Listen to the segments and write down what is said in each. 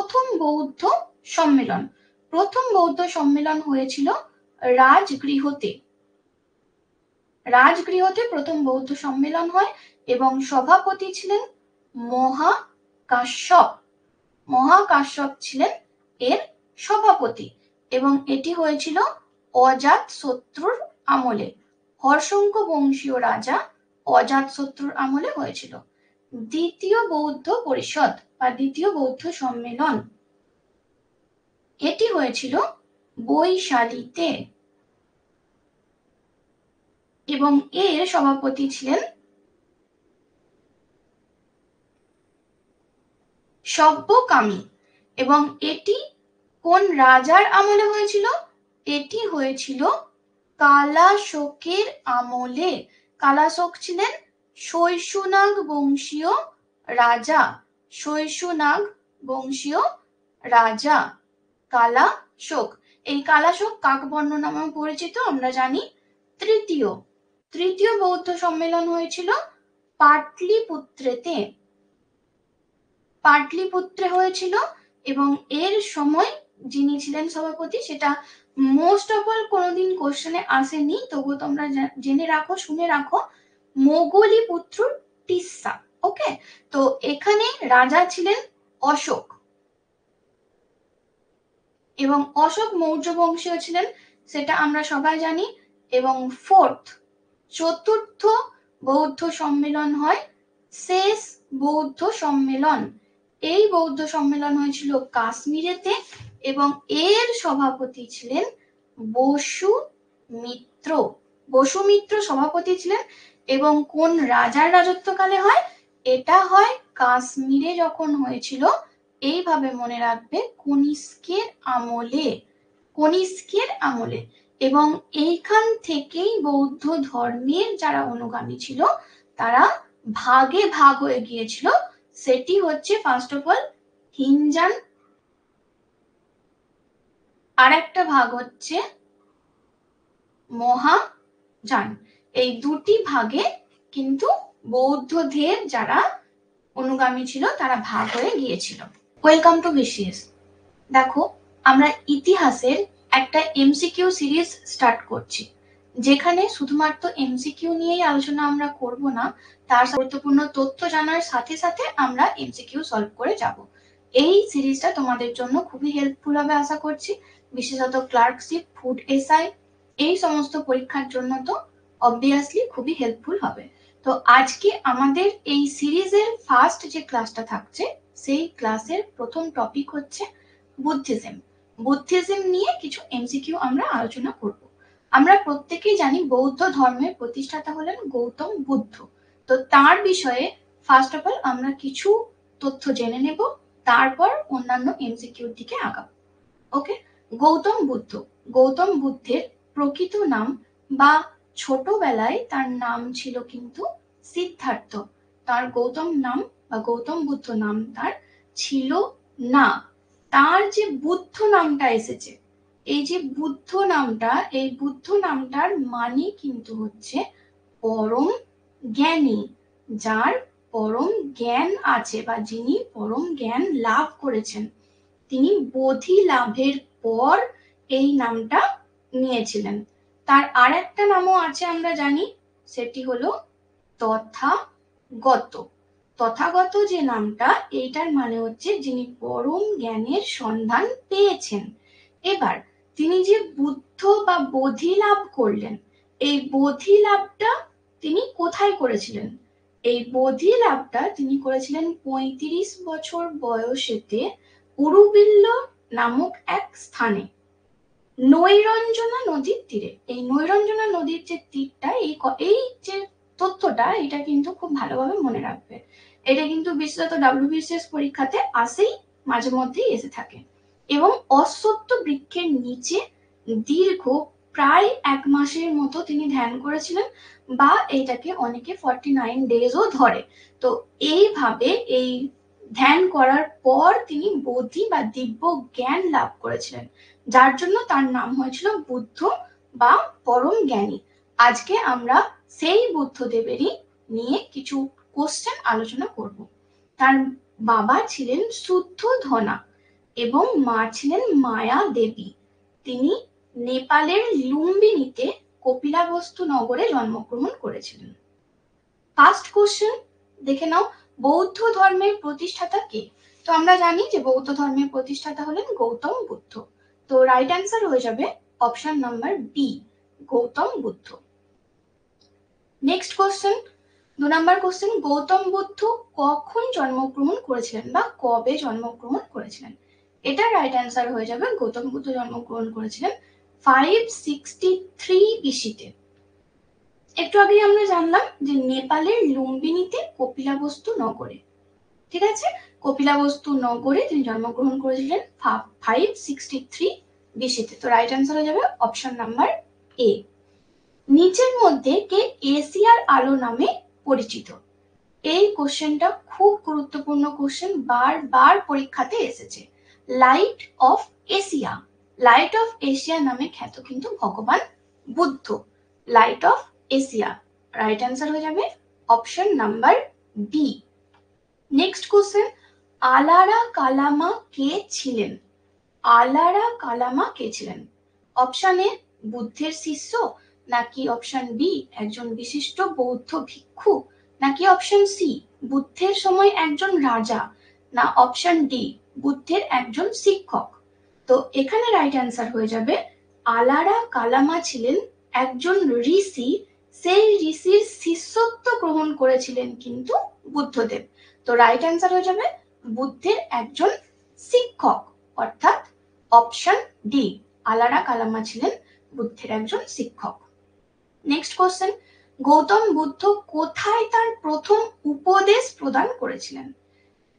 প্রথম বৌদ্ধ সম্মেলন। প্রথম বৌদ্ধ সম্মেলন হয়েছিল রাজগৃহতে। রাজগৃহতে প্রথম বৌদ্ধ সম্মেলন হয় এবং সভাপতি ছিলেন মহাকাশ্যপ। মহাকাশ্যপ ছিলেন এর সভাপতি এবং এটি হয়েছিল অজাতশত্রুর আমলে। হর্ষঙ্ক বংশীয় রাজা অজাতশত্রুর আমলে হয়েছিল। দ্বিতীয় বৌদ্ধ পরিষদ বা দ্বিতীয় বৌদ্ধ সম্মেলন, এটি হয়েছিল বৈশালীতে এবং এর সভাপতি ছিলেন সব্যকামী। এবং এটি কোন রাজার আমলে হয়েছিল? এটি হয়েছিল কালাশোকের আমলে। কালাশোক ছিলেন শৈশুনাগ বংশীয় রাজা। শৈশুনাগ বংশীয় রাজা কালাশোক। এই কালাশোক কাকবর্ণ নামেও পরিচিত আমরা জানি। তৃতীয় বৌদ্ধ সম্মেলন হয়েছিল পাটলিপুত্রেতে। পাটলিপুত্রে হয়েছিল এবং এর সময় যিনি ছিলেন সভাপতি, সেটা মোস্ট অফ অল কোনোদিন কোশ্চেনে আসেনি, তবুও তোমরা জেনে রাখো, শুনে রাখো, মোগলিপুত্র টিসা। ওকে, তো এখানে রাজা ছিলেন অশোক এবং অশোক মৌর্য বংশীয় ছিলেন, সেটা আমরা সবাই জানি। এবং চতুর্থ বৌদ্ধ সম্মেলন হয় শেষ বৌদ্ধ সম্মেলন। এই বৌদ্ধ সম্মেলন হয়েছিল কাশ্মীরেতে এবং এর সভাপতি ছিলেন বসুমিত্র। বসুমিত্র সভাপতি ছিলেন এবং কোন রাজার রাজত্বকালে হয়? এটা হয় কাশ্মীরে যখন হয়েছিল, এইভাবে মনে রাখবে, কনিষ্কের আমলে। কনিষ্কের আমলে। এবং এইখান থেকেই বৌদ্ধ ধর্মের যারা অনুগামী ছিল তারা ভাগে ভাগ হয়ে গিয়েছিল। সেটি হচ্ছে ফার্স্ট অফ অল হিনজান, আর একটা ভাগ হচ্ছে মহাযান। এই দুটি ভাগে কিন্তু বৌদ্ধদের যারা অনুগামী ছিল তারা ভাগ হয়ে গিয়েছিল। Welcome to BCS. দেখো, আমরা ইতিহাসের একটা এমসিকিউ সিরিজ স্টার্ট করছি, যেখানে শুধুমাত্র এমসিকিউ নিয়েই আলোচনা আমরা করব না, তার গুরুত্বপূর্ণ তথ্য জানার সাথে সাথে আমরা এমসিকিউ সলভ করে যাব। এই সিরিজটা তোমাদের জন্য খুবই হেল্পফুল হবে আশা করছি, বিশেষত ক্লার্কশিপ, ফুড এসআই, এই সমস্ত পরীক্ষার জন্য তো অবভিয়াসলি খুবই হেল্পফুল হবে। তো আজকে আমাদের এই সিরিজের ফার্স্ট যে ক্লাসটা থাকছে, সেই ক্লাসের প্রথম টপিক হচ্ছে বুদ্ধিজম। বুদ্ধিজম নিয়ে কিছু এমসিকিউ আমরা আলোচনা করব। আমরা প্রত্যেকেই জানি বৌদ্ধ ধর্মের প্রতিষ্ঠাতা হলেন গৌতম বুদ্ধ। তো তার বিষয়ে ফার্স্ট অফ অল আমরা কিছু তথ্য জেনে নেব, তারপর অন্যান্য এমসিকিউর দিকে আগাবো। ওকে, গৌতম বুদ্ধ। গৌতম বুদ্ধের প্রকৃত নাম বা ছোটবেলায় তার নাম ছিল কিন্তু সিদ্ধার্থ। তার গৌতম নাম বা গৌতম বুদ্ধ নাম তার ছিল না। তার যে বুদ্ধ নামটা এসেছে, এই যে বুদ্ধ নামটা, এই বুদ্ধ নামটার মানে কিন্তু হচ্ছে পরম জ্ঞানী। যার পরম জ্ঞান আছে বা যিনি পরম জ্ঞান লাভ করেছেন, তিনি বোধি লাভের পর এই নামটা নিয়েছিলেন। তার আর একটা নামও আছে আমরা জানি, সেটি হলো তথাগত। তথাগত যে নামটা, এইটার মানে হচ্ছে যিনি পরম জ্ঞানের সন্ধান পেয়েছেন। এবার তিনি যে বুদ্ধ বা বোধি লাভ করলেন, এই বোধি লাভটা তিনি কোথায় করেছিলেন? এই বোধি লাভটা তিনি করেছিলেন 35 বছর বয়সেতে উরুবিল্ল নামক এক স্থানে, নৈরঞ্জনা নদীর তীরে। এই নৈরঞ্জনা নদীর যে তীরটা, এই যে তথ্যটা, এটা কিন্তু খুব ভালোভাবে মনে রাখবে। এটা কিন্তু বিশেষত ডাব্লিউবিসিএস পরীক্ষাতে আসেই, মাঝে মধ্যেই এসে থাকে। এবং অশ্বত্থ বৃক্ষের নিচে দীর্ঘ প্রায় 1 মাসের মতো তিনি ধ্যান করেছিলেন, বা এইটাকে অনেকে 49 ডেজও ধরে। তো এইভাবে এই ধ্যান করার পর তিনি বোধি বা দিব্য জ্ঞান লাভ করেছিলেন, যার জন্য তার নাম হয়েছিল বুদ্ধ বা পরম জ্ঞানী। আজকে আমরা সেই বুদ্ধদেবেরই নিয়ে কিছু কোশ্চেন আলোচনা করব। তার বাবা ছিলেন শুদ্ধোধনা। এবং মা ছিলেন মায়া দেবী। তিনি নেপালের লুম্বিনীতে কপিলাবস্তু নগরে জন্মগ্রহণ করেছিলেন। ফার্স্ট কোশ্চেন দেখে নাও, বৌদ্ধ ধর্মের প্রতিষ্ঠাতা কে? তো আমরা জানি যে বৌদ্ধ ধর্মের প্রতিষ্ঠাতা হলেন গৌতম বুদ্ধ। তো রাইট অ্যান্সার হয়ে যাবে option number B, Gautam Buddha. Next question, 2 number question, Gautam Buddha কখন জন্মগ্রহণ করেছিলেন বা কবে জন্মগ্রহণ করেছিলেন? এটা রাইট অ্যান্সার হয়ে যাবে গৌতম বুদ্ধ জন্মগ্রহণ করেছিলেন 563 বিসিতে। একটু আগে আমরা জানলাম যে নেপালের লুম্বিনীতে কপিলাবস্তু নগরে, ঠিক আছে, কপিলাবস্তু নগরে তিনি জন্মগ্রহণ করেছিলেন 563 বিসিতে। তো রাইট অ্যান্সার হয়ে যাবে অপশন নাম্বার এ। নিচের মধ্যে কে এশিয়ার আলো নামে পরিচিত? এই কোশ্চেনটা খুব গুরুত্বপূর্ণ কোশ্চেন, বারবার পরীক্ষাতে এসেছে। Light of Asia, light of Asia নামে খ্যাত কিন্তু ভগবান Buddha. Light of Asia, right answer হয়ে যাবে option number B. Next question, Alara Kalama কে ছিলেন? আলারা কালামা কে ছিলেন? অপশন এ বুদ্ধের শিষ্য, নাকি অপশন বি একজন বিশিষ্ট বৌদ্ধ ভিক্ষু, নাকি অপশন সি বুদ্ধের সময় একজন রাজা, না অপশন ডি বুদ্ধের একজন শিক্ষক? তো এখানে রাইট অ্যান্সার হয়ে যাবে আলারা কালামা ছিলেন একজন ঋষি, সেই ঋষির শিষ্যত্ব গ্রহণ করেছিলেন কিন্তু বুদ্ধদেব। তো রাইট অ্যান্সার হয়ে যাবে বুদ্ধের একজন শিক্ষক, অর্থাৎ অপশন ডি আলারা কালামা ছিলেন বুদ্ধের একজন শিক্ষক। নেক্সট কোশ্চেন, গৌতম বুদ্ধ কোথায় তার প্রথম উপদেশ প্রদান করেছিলেন?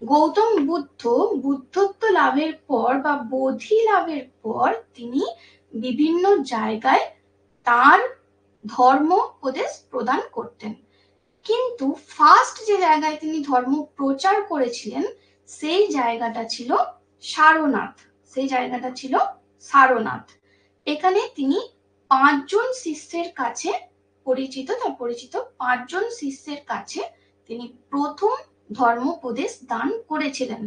গৌতম বুদ্ধ বুদ্ধত্ব লাভের পর বা বোধি লাভের পর তিনি বিভিন্ন জায়গায় তার ধর্ম উপদেশ প্রদান করতেন, কিন্তু ফার্স্ট যে জায়গায় তিনি ধর্ম প্রচার করেছিলেন সেই জায়গাটা ছিল সারনাথ, সেই জায়গাটা ছিল সারনাথ। এখানে তিনি 5 জন শিষ্যের কাছে পরিচিত, তার পরিচিত 5 জন শিষ্যের কাছে তিনি প্রথম ধর্ম উপদেশ দান করেছিলেন।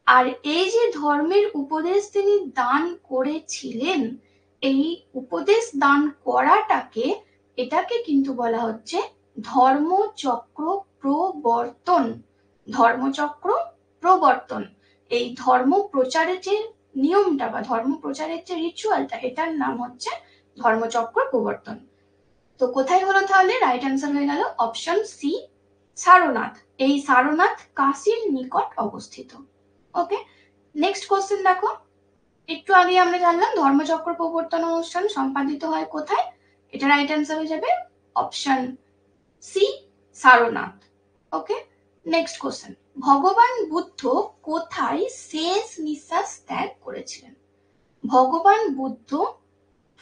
আর এই যে ধর্মের উপদেশ তিনি দান করেছিলেন, এই উপদেশ দান করাটাকে, এটাকে কিন্তু বলা হচ্ছে ধর্মচক্র প্রবর্তন। ধর্মচক্র প্রবর্তন, এই ধর্ম প্রচারের যে নিয়মটা বা ধর্ম প্রচারের যে রিচুয়ালটা, এটার নাম হচ্ছে ধর্মচক্র প্রবর্তন। তো কোথায় হলো তাহলে? রাইট অ্যান্সার হয়ে গেল অপশন সি সারনাথ। এই সারনাথ কাশীর নিকট অবস্থিত। ওকে, নেক্সট কোশ্চেন দেখো, একটু আগে আমরা জানলাম ধর্মচক্র প্রবর্তন অনুষ্ঠান সম্পাদিত হয় কোথায়? এটা রাইট অ্যান্সার হয়ে যাবে অপশন সি সারনাথ। ওকে, নেক্সট কোশ্চেন, ভগবান বুদ্ধ কোথায় শেষ নিঃশ্বাস ত্যাগ করেছিলেন? ভগবান বুদ্ধ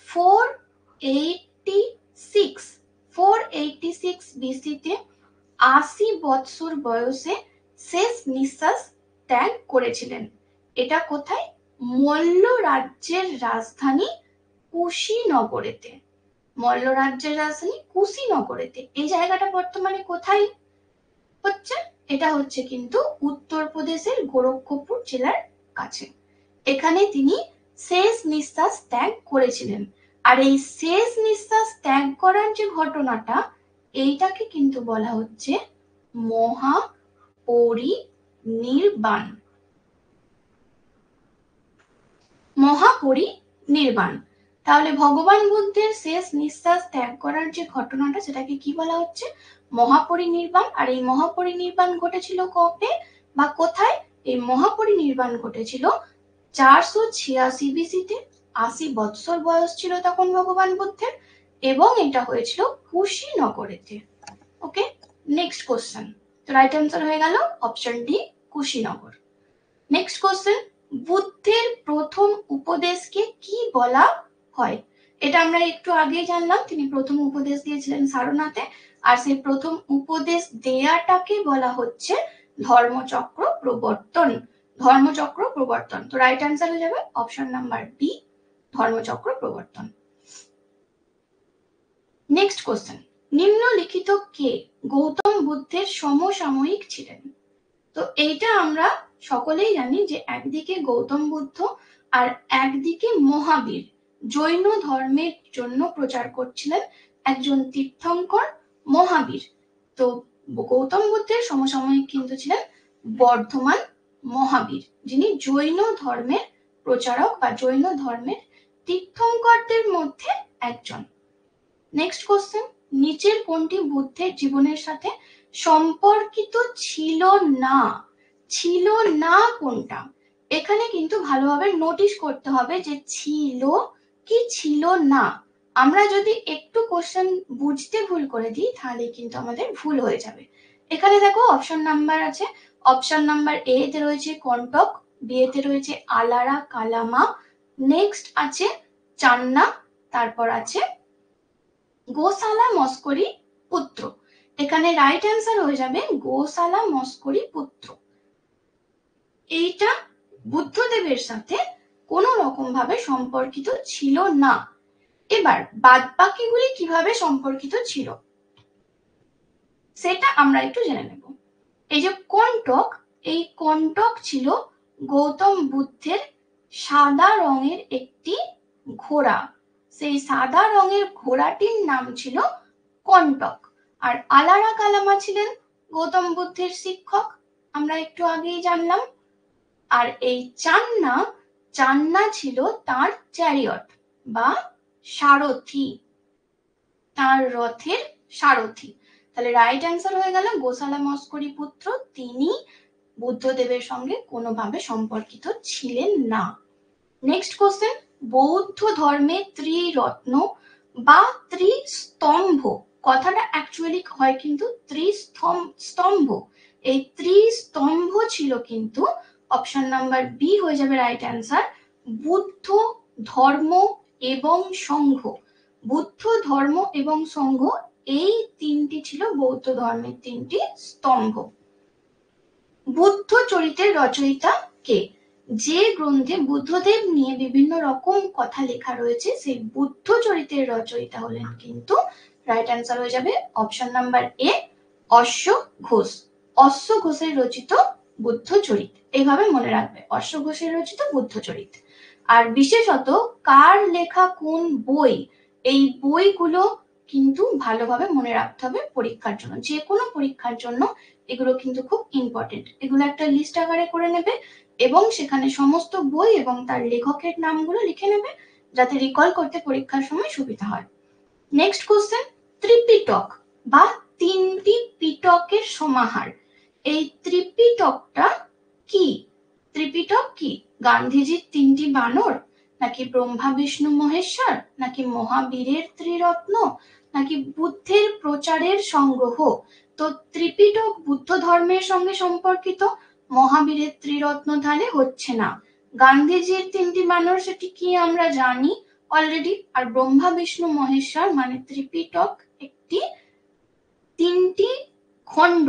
486 বিসিতে 80 বৎসর বয়সে শেষ নিঃশ্বাস ত্যাগ করেছিলেন। এটা কোথায়? মল্ল রাজ্যের রাজধানী কুশীনগরেতে। মল্ল রাজ্যের রাজধানী কুশীনগরেতে। এই জায়গাটা বর্তমানে কোথায় হচ্ছে? এটা হচ্ছে কিন্তু উত্তরপ্রদেশের গোরক্ষপুর জেলার কাছে। এখানে তিনি শেষ নিঃশ্বাস ত্যাগ করেছিলেন। আর এই শেষ নিঃশ্বাস ত্যাগ করার যে ঘটনাটা, এইটাকে কিন্তু বলা হচ্ছে মহাপরিনির্বাণ। মহাপরিনির্বাণ। তাহলে ভগবান বুদ্ধের শেষ নিঃশ্বাস ত্যাগ করার যে ঘটনাটা, সেটাকে কি বলা হচ্ছে? মহাপরিনির্বাণ। আর এই মহাপরিনির্বাণ ঘটেছিল কবে বা কোথায়? এই মহাপরিনির্বাণ ঘটেছিল 486 বিসিতে। 80 বৎসর বয়স ছিল তখন ভগবান বুদ্ধের, এবং এটা হয়েছিল কুশীনগরেতে। ওকে, নেক্সট কোশ্চেন, তো রাইট অ্যান্সার হয়ে গেল option D Kushinagar. Next question, বুদ্ধের প্রথম উপদেশকে কি বলা হয়? এটা আমরা একটু আগে জানলাম, তিনি প্রথম উপদেশ দিয়েছিলেন সারনাথে, আর সেই প্রথম উপদেশ দেয়াটাকে বলা হচ্ছে ধর্মচক্র প্রবর্তন। ধর্মচক্র প্রবর্তন। তো রাইট অ্যান্সার হয়ে যাবে অপশন নাম্বার বি ধর্মচক্র প্রবর্তন। নেক্সট কোশ্চেন, নিম্নলিখিত কে গৌতম বুদ্ধের সমসাময়িক ছিলেন? তো এইটা আমরা সকলেই জানি যে একদিকে গৌতম বুদ্ধ আর একদিকে মহাবীর জৈন ধর্মের জন্য প্রচার করছিলেন একজন তীর্থঙ্কর মহাবীর। তো গৌতম বুদ্ধের সমসাময়িক কিন্তু ছিলেন বর্ধমান মহাবীর, যিনি জৈন ধর্মের প্রচারক বা জৈন ধর্মের তীর্থঙ্করদের মধ্যে একজন। নেক্সট কোশ্চেন, নিচের কোনটি বুদ্ধের জীবনের সাথে সম্পর্কিত ছিল না? ছিল না কোনটা? এখানে কিন্তু ভালোভাবে নোটিশ করতে হবে যে ছিল কি ছিল না। আমরা যদি একটু কোশ্চেন বুঝতে ভুল করে দিই তাহলে কিন্তু আমাদের ভুল হয়ে যাবে। এখানে দেখো অপশন নাম্বার আছে, অপশন নাম্বার এ তে রয়েছে কন্টক, বি তে রয়েছে আলারা কালামা, নেক্সট আছে চান্না, তারপর আছে গোসালা মস্করি পুত্র। এখানে রাইট অ্যান্সার হয়ে যাবে গোসালা মস্করি পুত্র। এইটা বুদ্ধদেবের সাথে কোনো রকম ভাবে সম্পর্কিত ছিল না। এবার বাদ বাকিগুলি কিভাবে সম্পর্কিত ছিল সেটা আমরা একটু জেনে নেব। এই যে কন্টক, এই কন্টক ছিল গৌতম বুদ্ধের সাদা রঙের একটি ঘোড়া। সেই সাদা রঙের ঘোড়াটির নাম ছিল কন্টক। আর আলারা কালামা ছিলেন গৌতম বুদ্ধের শিক্ষক, আমরা একটু আগেই জানলাম। আর এই চান্না, চান্না ছিল তার চ্যারিয়ট বা সারথি, তার রথের সারথি। তাহলে রাইট অ্যান্সার হয়ে গেল গোসালা মস্করি পুত্র, তিনি বুদ্ধদেবের সঙ্গে কোনোভাবে সম্পর্কিত ছিলেন না। নেক্সট কোশ্চেন, বৌদ্ধ ধর্মে ত্রিরত্ন বা ত্রিস্তম্ভ, কথাটা অ্যাকচুয়ালি হয় কিন্তু ত্রিস্তম্ভ। এই ত্রিস্তম্ভ ছিল কিন্তু অপশন নাম্বার বি হয়ে যাবে রাইট অ্যান্সার, বুদ্ধ ধর্ম এবং সংঘ। বুদ্ধ ধর্ম এবং সংঘ এই তিনটি ছিল বৌদ্ধ ধর্মের তিনটি স্তম্ভ। বুদ্ধ চরিত্রের রচয়িতা কে? যে গ্রন্থে বুদ্ধদেব নিয়ে বিভিন্ন রকম কথা লেখা রয়েছে সেই বুদ্ধ চরিত্রের রচয়িতা হলেন কিন্তু রাইট অ্যান্সার হয়ে যাবে অপশন নাম্বার এ অশ্ব ঘোষ। অশ্ব ঘোষের রচিত বুদ্ধ চরিত, এইভাবে মনে রাখবে, অশ্ব ঘোষের রচিত বুদ্ধ চরিত। আর বিশেষত কার লেখা কোন বই, এই বইগুলো কিন্তু ভালোভাবে মনে রাখতে হবে পরীক্ষার জন্য, যে কোনো পরীক্ষার জন্য এগুলো কিন্তু খুব ইম্পর্টেন্ট। এগুলো একটা লিস্ট আকারে করে নেবে এবং সেখানে সমস্ত বই এবং তার লেখকের নামগুলো লিখে নেবে যাতে রিকল করতে পরীক্ষার সময় সুবিধা হয়। নেক্সট কোশ্চেন, ত্রিপিটক বা তিনটি পিটকের সমাহার, এই ত্রিপিটকটা কি? ত্রিপিটক কি? গান্ধীজির তিনটি বানর, নাকি ব্রহ্মা বিষ্ণু মহেশ্বর, নাকি মহাবীরের ত্রিরত্ন, নাকি বুদ্ধের প্রচারের সংগ্রহ? তো ত্রিপিটক বুদ্ধ ধর্মের সঙ্গে সম্পর্কিত, মহাবীরের ত্রিরত্ন তাহলে হচ্ছে না। গান্ধীজির তিনটি বানর সেটি কি আমরা জানি অলরেডি। আর ব্রহ্মা বিষ্ণু মহেশ্বর মানে ত্রিপিটক একটি তিনটি খণ্ড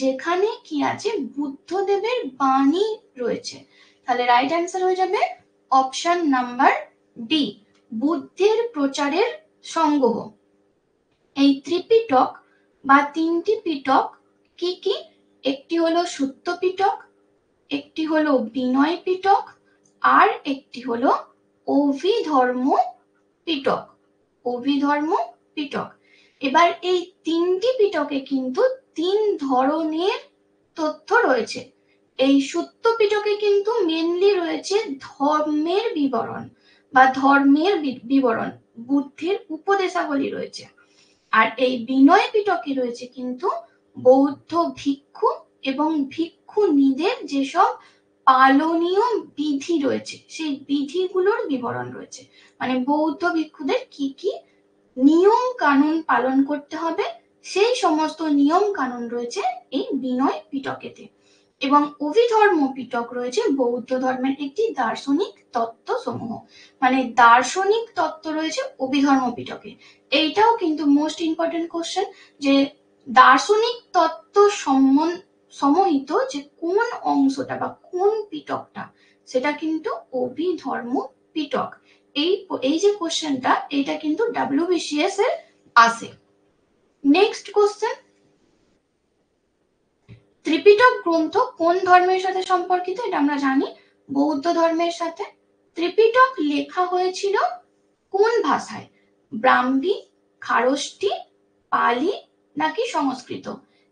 যেখানে কি আছে বুদ্ধদেবের বাণী রয়েছে। তাহলে রাইট অ্যান্সার হয়ে যাবে অপশন নাম্বার ডি, বুদ্ধের প্রচারের সংগ্রহ। এই ত্রিপিটক বা তিনটি পিটক কি কি? একটি হলো সুত্ত পিটক, একটি হলো বিনয় পিটক, আর একটি হলো অভিধর্ম পিটক। অভিধর্ম পিটক। এবার এই তিনটি পিটকে কিন্তু তিন ধরনের তথ্য রয়েছে। এই সুত্ত পিটকে কিন্তু মেনলি রয়েছে ধর্মের বিবরণ বা ধর্মের বিবরণ, বুদ্ধের উপদেশাবলী রয়েছে। আর এই বিনয় পিটকে রয়েছে কিন্তু বৌদ্ধ ভিক্ষু এবং ভিক্ষুণীদের যেসব পালনীয় বিধি রয়েছে সেই বিধিগুলোর বিবরণ রয়েছে, মানে বৌদ্ধ ভিক্ষুদের কি কি নিয়ম কানুন পালন করতে হবে সেই সমস্ত নিয়ম কানুন রয়েছে এই বিনয় পিটকেতে। এবং অভিধর্ম পিটক রয়েছে বৌদ্ধ ধর্মের একটি দার্শনিক তত্ত্ব সমূহ, মানে দার্শনিক তত্ত্ব রয়েছে অভিধর্ম পিটকে। এইটাও কিন্তু মোস্ট ইম্পর্টেন্ট কোশ্চেন যে দার্শনিক তত্ত্ব সমহিত যে কোন অংশটা বা কোন পিটকটা সেটা কিন্তু অভিধর্ম পিটক। এই যে কোশ্চেনটা এটা কিন্তু WBCS এর আসে। নেক্সট কোশ্চেন, ত্রিপিটক গ্রন্থ কোন ধর্মের সাথে সম্পর্কিত এটা আমরা জানি, বৌদ্ধ ধর্মের সাথে। ত্রিপিটক লেখা হয়েছিল কোন ভাষায়? ব্রাহ্মী, খারষ্টি, পালি নাকি সংস্কৃত?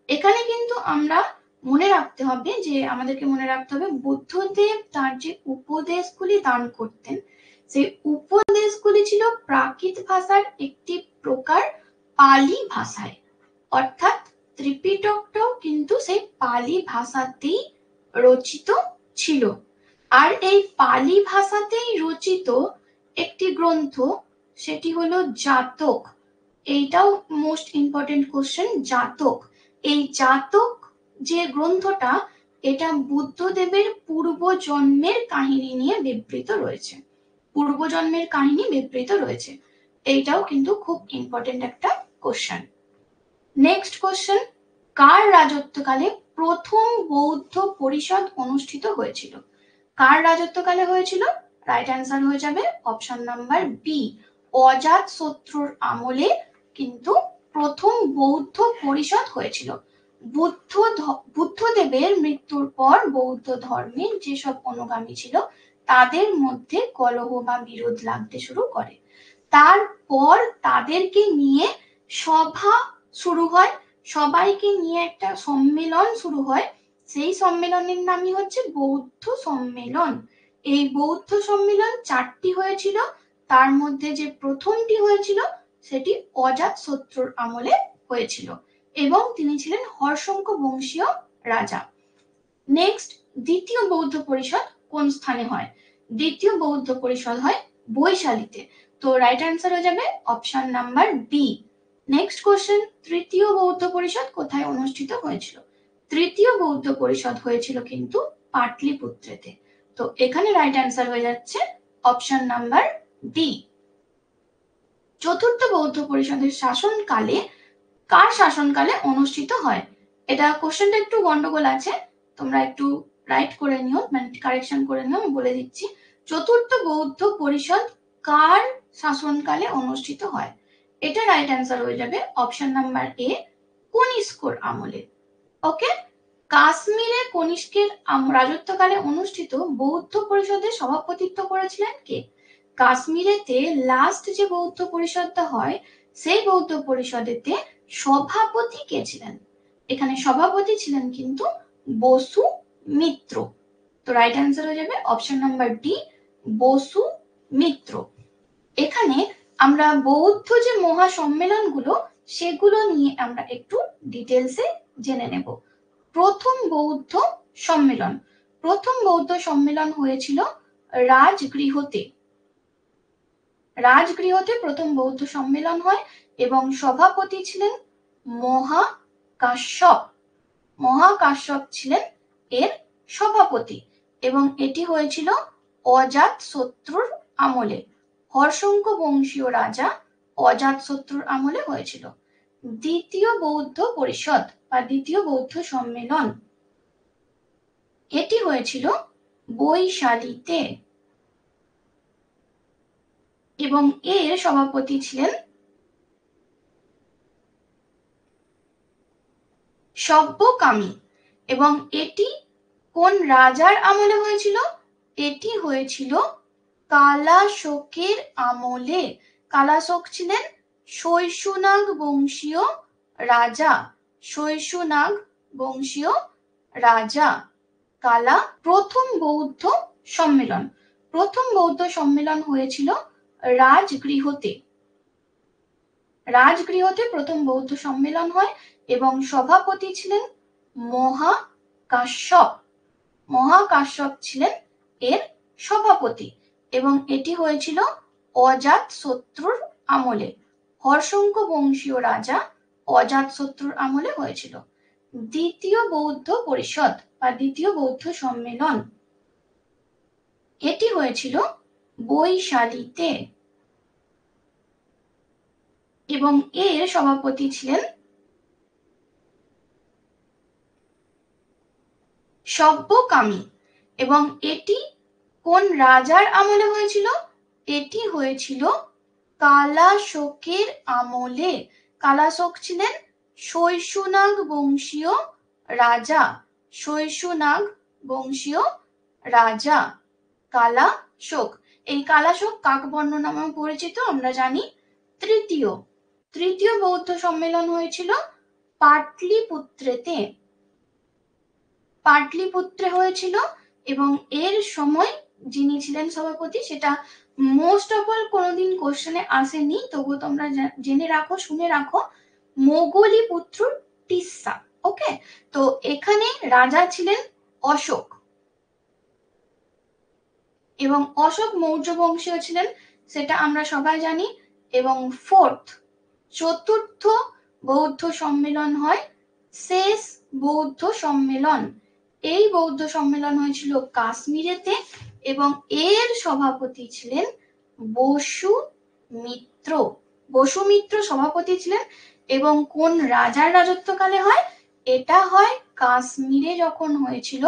এখানে কিন্তু আমরা মনে রাখতে হবে যে আমাদেরকে মনে রাখতে হবে বুদ্ধদেব তার যে উপদেশগুলি দান করতেন সেই উপদেশগুলি ছিল প্রাকৃত ভাষার একটি প্রকার পালি ভাষায়, অর্থাৎ ত্রিপিটকটাও কিন্তু সেই পালি ভাষাতেই রচিত ছিল। আর এই পালি ভাষাতেই রচিত একটি গ্রন্থ, সেটি হলো জাতক। এইটাও মোস্ট ইম্পর্টেন্ট কোশ্চেন, জাতক। এই জাতক যে গ্রন্থটা, এটা বুদ্ধদেবের পূর্বজন্মের কাহিনী নিয়ে বিবৃত রয়েছে, পূর্বজন্মের কাহিনী বিবৃত রয়েছে। এইটাও কিন্তু খুব ইম্পর্টেন্ট একটা কোশ্চেন। নেক্সট কোশ্চেন, কার রাজত্বকালে প্রথম বৌদ্ধ পরিষদ অনুষ্ঠিত হয়েছিল? কার রাজত্বকালে হয়েছিল? রাইট অ্যান্সার হয়ে যাবে অপশন নাম্বার বি, অজাতশত্রুর আমলে কিন্তু প্রথম বৌদ্ধ পরিষদ হয়েছিল। বুদ্ধদেবের মৃত্যুর পর বৌদ্ধ ধর্মের যেসব অনুগামী ছিল তাদের মধ্যে কলহ বা বিরোধ লাগতে শুরু করে। তারপর তাদেরকে নিয়ে সভা শুরু হয়, সবাইকে নিয়ে একটা সম্মেলন শুরু হয়, সেই সম্মেলনের নামই হচ্ছে বৌদ্ধ সম্মেলন। এই বৌদ্ধ সম্মেলন 4টি হয়েছিল, তার মধ্যে যে প্রথমটি হয়েছিল সেটি অজাতশত্রুর আমলে হয়েছিল এবং তিনি ছিলেন হর্ষঙ্ক বংশীয় রাজা। নেক্সট, দ্বিতীয় বৌদ্ধ পরিষদ কোন স্থানে হয়? দ্বিতীয় বৌদ্ধ পরিষদ হয় বৈশালীতে। তো রাইট অ্যান্সার হয়ে যাবে option number B. Next question, তৃতীয় বৌদ্ধ পরিষদ কোথায় অনুষ্ঠিত হয়েছিল? তৃতীয় বৌদ্ধ পরিষদ হয়েছিল কিন্তু পাটলিপুত্রেতে। তো এখানে রাইট অ্যান্সার হয়ে যাচ্ছে অপশন নাম্বার ডি। চতুর্থ বৌদ্ধ পরিষদের শাসনকালে কার শাসনকালে অনুষ্ঠিত হয়? এটা কোশ্চেনটা একটু গন্ডগোল আছে, তোমরা একটু রাইট করে নিও, মানে কারেকশন করে নিও, আমি বলে দিচ্ছি। চতুর্থ বৌদ্ধ পরিষদ কার শাসনকালে অনুষ্ঠিত হয়? এটা রাইট অ্যান্সার হয়ে যাবে অপশন নাম্বার এ, কনিষ্কর আমলে। ওকে, কাশ্মীরে কনিষ্কের রাজত্বকালে অনুষ্ঠিত বৌদ্ধ পরিষদের সভাপতিত্ব করেছিলেন কে? কাশ্মীরেতে লাস্ট যে বৌদ্ধ পরিষদটা হয় সেই বৌদ্ধ পরিষদেতে সভাপতি কে ছিলেন? এখানে সভাপতি ছিলেন কিন্তু বসু মিত্র। তো রাইট অ্যান্সার হয়ে যাবে অপশন নাম্বার ডি, বসু মিত্র। এখানে আমরা বৌদ্ধ যে মহা সম্মেলনগুলো সেগুলো নিয়ে আমরা একটু ডিটেলসে জেনে নেব। প্রথম বৌদ্ধ সম্মেলন, প্রথম বৌদ্ধ সম্মেলন হয়েছিল রাজগৃহতে। রাজগৃহতে প্রথম বৌদ্ধ সম্মেলন হয় এবং সভাপতি ছিলেন মহাকাশ্যপ। মহাকাশ্যপ ছিলেন এর সভাপতি এবং এটি হয়েছিল অজাতশত্রুর আমলে, হর্ষঙ্ক বংশীয় রাজা অজাতশত্রুর আমলে হয়েছিল। দ্বিতীয় বৌদ্ধ পরিষদ বা দ্বিতীয় বৌদ্ধ সম্মেলন, এটি হয়েছিল বৈশালীতে এবং এর সভাপতি ছিলেন সব্যকামী এবং এটি কোন রাজার আমলে হয়েছিল? এটি হয়েছিল কালাশোকের আমলে। কালাশোক ছিলেন শৈশুনাগ বংশীয় রাজা, শৈশুনাগ বংশীয় রাজা কালা। প্রথম বৌদ্ধ সম্মেলন, প্রথম বৌদ্ধ সম্মেলন হয়েছিল রাজগৃহতে। রাজগৃহতে প্রথম বৌদ্ধ সম্মেলন হয় এবং সভাপতি ছিলেন মহাকাশ্যপ। মহাকাশ্যপ ছিলেন এর সভাপতি এবং এটি হয়েছিল অজাতশত্রুর আমলে, হর্ষঙ্ক বংশীয় রাজা অজাতশত্রুর আমলে হয়েছিল। দ্বিতীয় বৌদ্ধ পরিষদ বা দ্বিতীয় বৌদ্ধ সম্মেলন, এটি হয়েছিল বৈশালীতে এবং এর সভাপতি ছিলেন সব্যকামী এবং এটি কোন রাজার আমলে হয়েছিল? এটি হয়েছিল কালাশোকের আমলে। কালাশোক ছিলেন শৈশুনাগ বংশীয় রাজা শৈশুনাগ বংশীয় রাজা কালাশোক। এই কালাশোক কাক বর্ণ নামেও পরিচিত আমরা জানি। তৃতীয় বৌদ্ধ সম্মেলন হয়েছিল পাটলিপুত্রে হয়েছিল, এবং এর সময় যিনি ছিলেন সভাপতি, সেটা মোস্ট অফ অল কোনোদিন কোশ্চেনে আসেনি, তবুও তোমরা জেনে রাখো, শুনে রাখো, মোগলিপুত্র টিসা। ওকে, তো এখানে রাজা ছিলেন অশোক, এবং অশোক মৌর্য বংশীয় ছিলেন, সেটা আমরা সবাই জানি। এবং চতুর্থ বৌদ্ধ সম্মেলন হয় শেষ বৌদ্ধ সম্মেলন। এই বৌদ্ধ সম্মেলন হয়েছিল কাশ্মীরেতে, এবং এর সভাপতি ছিলেন বসুমিত্র সভাপতি ছিলেন। এবং কোন রাজার রাজত্বকালে হয়? এটা হয় কাশ্মীরে যখন হয়েছিল,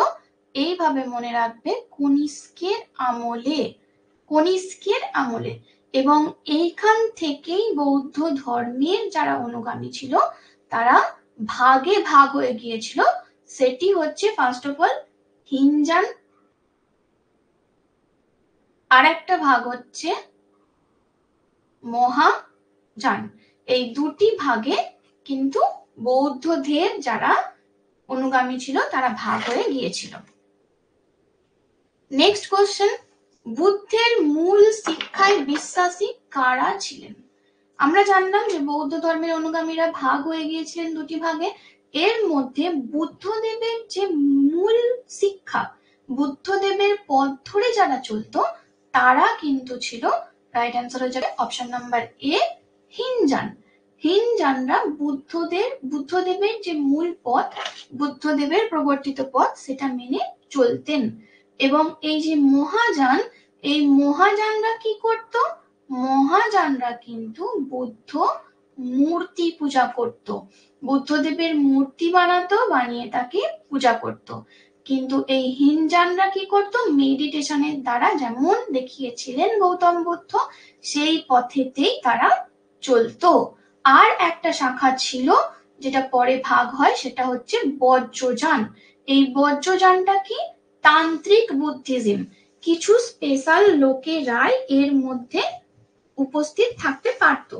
এইভাবে মনে রাখবে, কনিষ্কের আমলে। এবং এইখান থেকেই বৌদ্ধ ধর্মের যারা অনুগামী ছিল তারা ভাগে ভাগ হয়ে গিয়েছিল। সেটি হচ্ছে ফার্স্ট অফ অল হিনজান, আর একটা ভাগ হচ্ছে মহাযান। এই দুটি ভাগে কিন্তু বৌদ্ধদের যারা অনুগামী ছিল তারা ভাগ হয়ে গিয়েছিল। নেক্সট কোশ্চেন, বুদ্ধের মূল শিক্ষায় বিশ্বাসী কারা ছিলেন? আমরা জানলাম যে বৌদ্ধ ধর্মের অনুগামীরা ভাগ হয়ে গিয়েছিলেন দুটি ভাগে। এর মধ্যে বুদ্ধদেবের যে মূল শিক্ষা, বুদ্ধদেবের পথ ধরে যারা চলতো, তারা কিন্তু ছিল, রাইট অ্যান্সার হয়ে যাবে অপশন নাম্বার এ, হিনজানরা বুদ্ধদেবের যে মূল পথ, বুদ্ধদেবের প্রবর্তিত পথ, সেটা মেনে চলতেন। এবং এই যে এই মহাযানরা কি করত? মহাযানরা কিন্তু বুদ্ধ মূর্তি পূজা করত, বুদ্ধদেবের মূর্তি বানাতো, বানিয়ে তাকে পূজা করত। কিন্তু এই হিনজানরা কি করত? মেডিটেশনের দ্বারা, যেমন দেখিয়েছিলেন গৌতম বুদ্ধ, সেই পথেতেই তারা চলতো। আর একটা শাখা ছিল যেটা পরে ভাগ হয়, সেটা হচ্ছে বজ্রযান। এই বজ্রযানটা কি? তান্ত্রিক বুদ্ধিজম। কিছু স্পেশাল লোকেরাই এর মধ্যে উপস্থিত থাকতে পারত,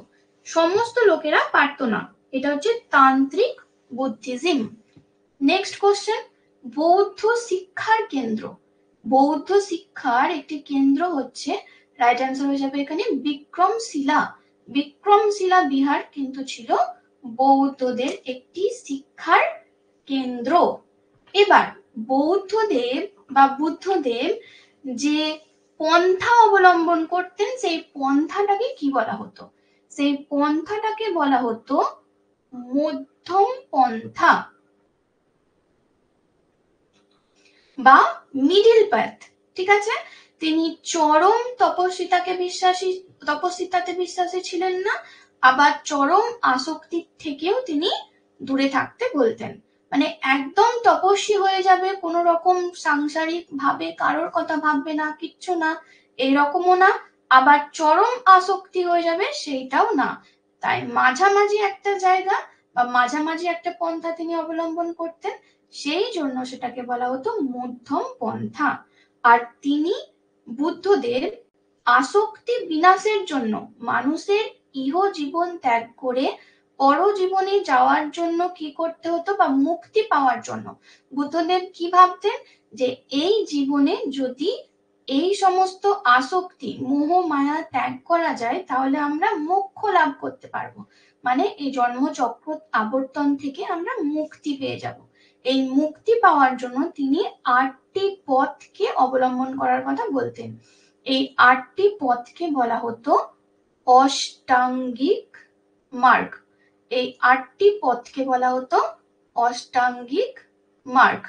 সমস্ত লোকেরা পারত না। এটা হচ্ছে তান্ত্রিক বুদ্ধিজম। নেক্সট কোশ্চেন, বৌদ্ধ শিক্ষার কেন্দ্র। বৌদ্ধ শিক্ষার একটি কেন্দ্র হচ্ছে, রাইট অ্যান্সার হয়ে যাবে এখানে বিক্রমশিলা বিহার কিন্তু ছিল বৌদ্ধদের একটি শিক্ষার কেন্দ্র। এবার বুদ্ধদেব যে পন্থা অবলম্বন করতেন, সেই পন্থাটাকে কি বলা হতো? সেই পন্থাটাকে বলা হতো মধ্যম পন্থা বা মিডিল পাথ। ঠিক আছে, তিনি চরম তপস্বিতাতে বিশ্বাসী ছিলেন না, আবার চরম আসক্তির থেকেও তিনি দূরে থাকতে বলতেন। মানে একদম তপস্বী হয়ে যাবে, কোন রকম সাংসারিক ভাবে কারোর কথা ভাববে না, কিচ্ছু না, এইরকমও না, আবার চরম আসক্তি হয়ে যাবে, সেইটাও না। তাই মাঝামাঝি একটা জায়গা বা মাঝামাঝি একটা পন্থা তিনি অবলম্বন করতেন, সেই জন্য সেটাকে বলা হতো মধ্যম পন্থা। আর তিনি বুদ্ধদের আসক্তি বিনাশের জন্য, মানুষের ইহ জীবন ত্যাগ করে পরজীবনে যাওয়ার জন্য কি করতে হতো, বা মুক্তি পাওয়ার জন্য বুদ্ধদেব কি ভাবতেন, যে এই জীবনে যদি এই সমস্ত আসক্তি, মোহ মায়া ত্যাগ করা যায়, তাহলে আমরা মোক্ষ লাভ করতে পারবো। মানে এই জন্মচক্র আবর্তন থেকে আমরা মুক্তি পেয়ে যাব। এই মুক্তি পাওয়ার জন্য তিনি 8টি পথকে অবলম্বন করার কথা বলতেন। এই 8টি পথকে বলা হতো অষ্টাঙ্গিক মার্গ। এই 8টি পথকে বলা হতো অষ্টাঙ্গিক মার্গ।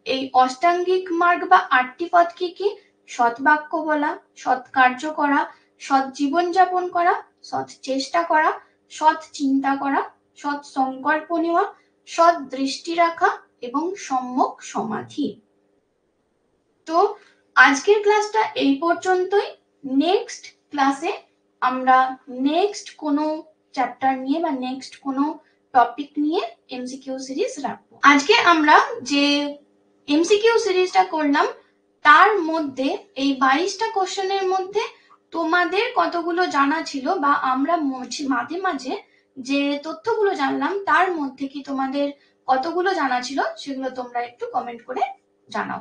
এই অষ্টাঙ্গিক মার্গ বা 8টি পথ কি কি? সৎ বাক্য বলা, সৎ কার্য করা, সৎ জীবন যাপন করা, সৎ চেষ্টা করা, সৎ চিন্তা করা, সৎ সংকল্প নেওয়া, সৎ দৃষ্টি রাখা এবং সম্যক সমাধি। তো আজকের ক্লাসটা এই পর্যন্তই। নেক্সট ক্লাসে আমরা নেক্সট কোনো চ্যাপ্টার নিয়ে বা নেক্সট কোনো টপিক নিয়ে এমসিকিউ সিরিজ রাখবো। আজকে আমরা যে এমসিকিউ সিরিজটা করলাম তার মধ্যে এই 22টা কোশ্চেনের মধ্যে তোমাদের কতগুলো জানা ছিল, বা আমরা মাঝে মাঝে যে তথ্যগুলো জানলাম তার মধ্যে কি তোমাদের কতগুলো জানা ছিল সেগুলো তোমরা একটু কমেন্ট করে জানাও।